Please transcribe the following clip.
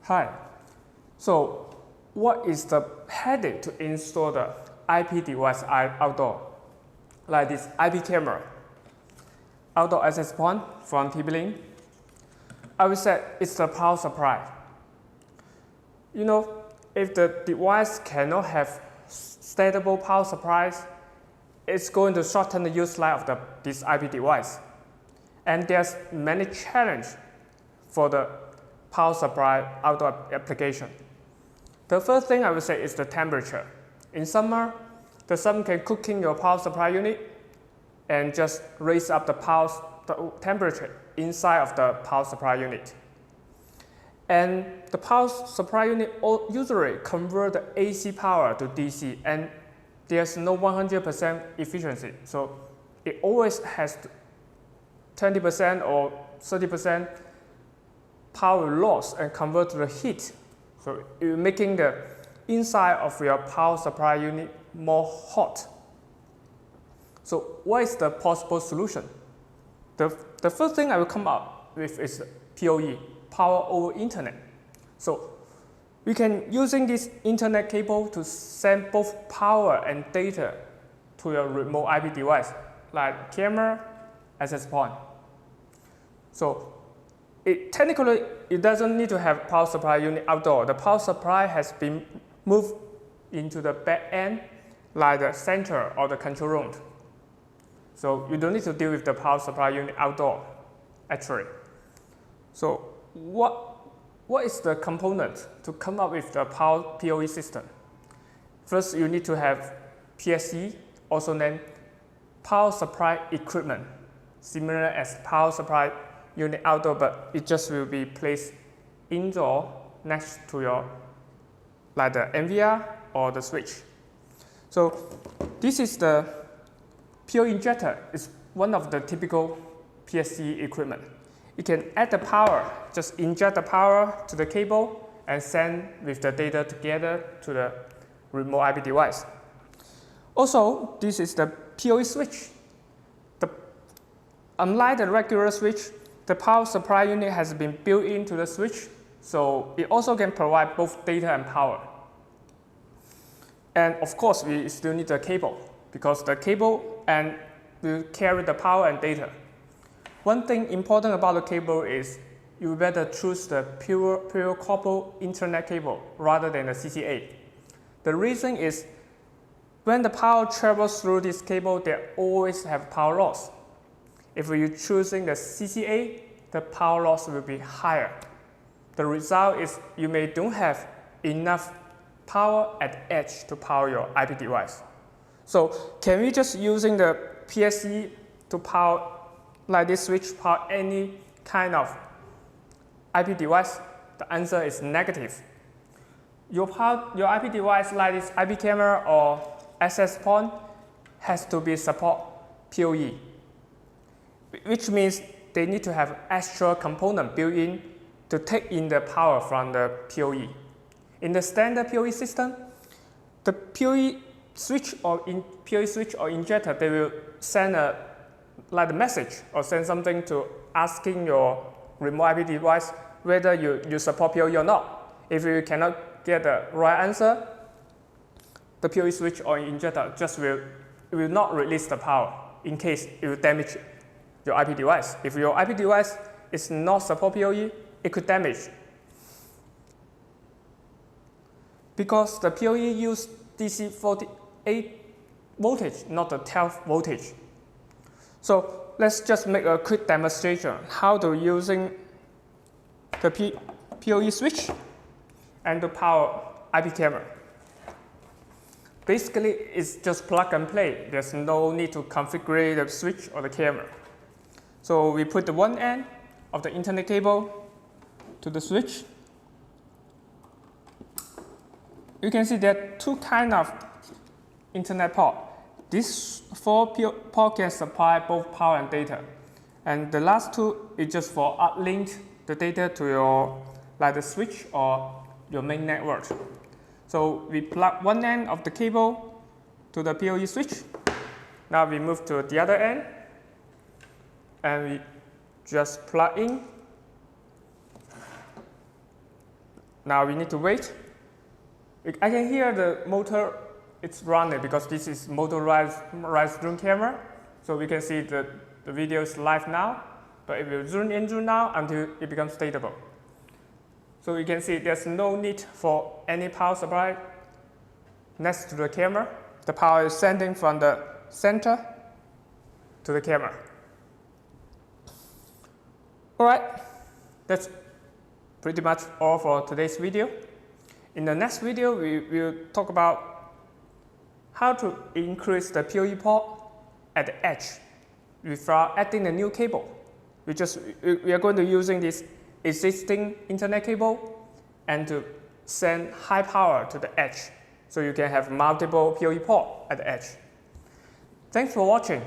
Hi. So what is the headache to install the IP device outdoor? Like this IP camera, outdoor access point from TP-Link. I would say it's the power supply. You know, if the device cannot have stable power supplies, it's going to shorten the use life of this IP device. And there's many challenges for the power supply outdoor application. The first thing I would say is the temperature. In summer, the sun can cook in your power supply unit and just raise up the temperature inside of the power supply unit. And the power supply unit usually convert the AC power to DC, and there's no 100% efficiency. So it always has 20% or 30% power loss and convert to the heat. So you're making the inside of your power supply unit more hot. So what is the possible solution? The first thing I will come up with is PoE, power over internet. So we can using this internet cable to send both power and data to your remote IP device, like camera, access point. So technically, it doesn't need to have power supply unit outdoor. The power supply has been moved into the back end, like the center or the control room. So you don't need to deal with the power supply unit outdoor, actually. So what is the component to come up with the PoE system? First, you need to have PSE, also named power supply equipment, similar as power supply unit outdoor, but it just will be placed indoor next to your, like the NVR or the switch. So this is the PoE injector. It's one of the typical PSE equipment. You can add the power, just inject the power to the cable and send with the data together to the remote IP device. Also, this is the PoE switch. Unlike the regular switch, the power supply unit has been built into the switch, so it also can provide both data and power. And of course, we still need the cable, because the cable will carry the power and data. One thing important about the cable is you better choose the pure copper Ethernet cable rather than the CCA. The reason is when the power travels through this cable, they always have power loss. If you're choosing the CCA, the power loss will be higher. The result is you may don't have enough power at the edge to power your IP device. So can we just using the PSE to power, like this switch, power any kind of IP device? The answer is negative. Your IP device, like this IP camera or access point, has to be support PoE, which means they need to have extra component built in to take in the power from the PoE. In the standard PoE system, the PoE switch or injector, they will send like a message or send something to asking your remote IP device whether you support PoE or not. If you cannot get the right answer, the PoE switch or injector just will not release the power in case it will damage your IP device. If your IP device is not support PoE, it could damage. Because the PoE use DC 48 voltage, not the 12 voltage. So let's just make a quick demonstration how to using the PoE switch and to power IP camera. Basically, it's just plug and play. There's no need to configure the switch or the camera. So we put the one end of the Ethernet cable to the switch. You can see there are two kinds of Ethernet port. This 4 port can supply both power and data. And the last two is just for uplink the data to your, like the switch or your main network. So we plug one end of the cable to the PoE switch. Now we move to the other end, and we just plug in now we need to wait. I can hear the motor, it's running because this is motorized zoom camera. So we can see the video is live now, but it will zoom in, zoom out until it becomes stable. So you can see there's no need for any power supply next to the camera. The power is sending from the center to the camera. All right, that's pretty much all for today's video. In the next video, we will talk about how to increase the PoE port at the edge without adding a new cable. We are going to using this existing internet cable and to send high power to the edge, so you can have multiple PoE ports at the edge. Thanks for watching.